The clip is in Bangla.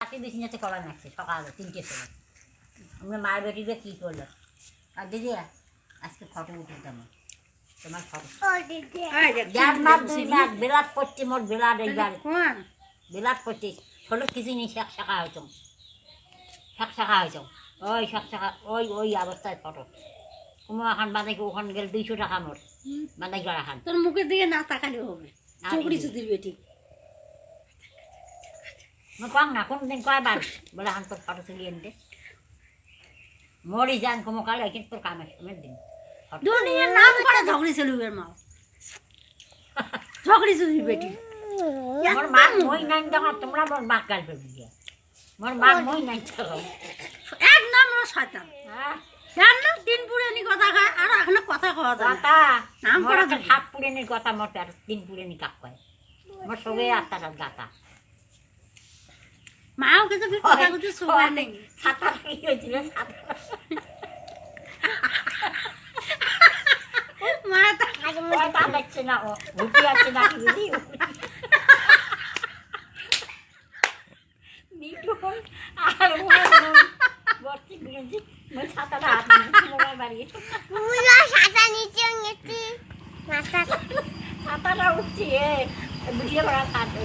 চাকরি বিছনাতে কলা নাচছে সকালে 3টে সময়। আমরা মায়ের বেটিকে কী করলো আর দিদি আজকে ফটো উঠে তোমার তোমার ফটো বেলাট করছি মোট বেলাট এইবার বেলাট করছি ষোলো কিছু নেই শাক শাখা হয়েছ শাক শাখা হয়েছ ওই শাক শাখা ওই ওই অবস্থায় ফটো কুমো এখন বাঁধাইকে ওখানে গেলে 200 টাকা মোট বাঁধাই করা খান তোর মুখের দিকে না তাকালে হবে চুকড়ি চুদির বেটি কম না কোনদিন কয়বার বলে এখন তোর ফটো তুলিয়ে আনতে মরি যান কুমো কালে কিন্তু তোর কামে সামনের দিন দুনিয়ার নাম করে ঝগড়ি চলুবের মা ঝগড়ি চুদির বেটি মোর মা মই নাই দেখো তোমরা মোর মা কাল পেয়ে গিয়া মোর মা মই নাই চলো এক নাম শয়তান যার নাম দিন পুরানি কথা খায় আর এখনো কথা কওয়া যায় কথা নাম মোর করা একটা সাত পুরানির কথা মোর আর 3 পুরানি কাক কয় মোর সবে আত্মাটা গাতা মাও কিছু কথা কিছু শোনা নেই সাঁতার কি হয়েছিল মা তা দেখছে না ও উঠে আছে না বুঝি নিটু আর বর্তি গুলেছি মই ছাতাটা হাত মোবাইল বাড়িয়ে মুলা সাদা নিচে গেছি মাথা ছাতাটা উঠছি ভিডিও করা থাকবে